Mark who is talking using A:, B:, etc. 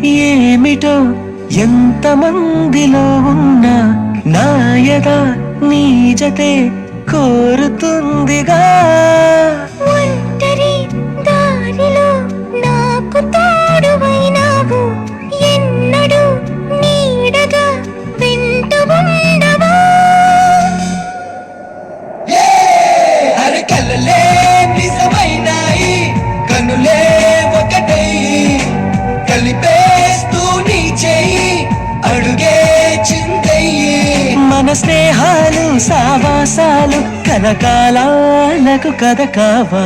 A: ఏమిటో ఎంతమందిలో ఉన్నా నాయదా నీ జతే కోరుతుందిగా.
B: ఒంటరి దారిలో నాకు తోడువైనావు, ఎన్నడూ నీడగా వెంట ఉండవా.
A: అరకలలే నిజమైనాయి, కనులే ఒకటై కలిపేస్తూ నీ చెయ్యి అడుగే చిందయ్యి. మన స్నేహాలు సావాసాలు కలకాలాలకు కథ కావా.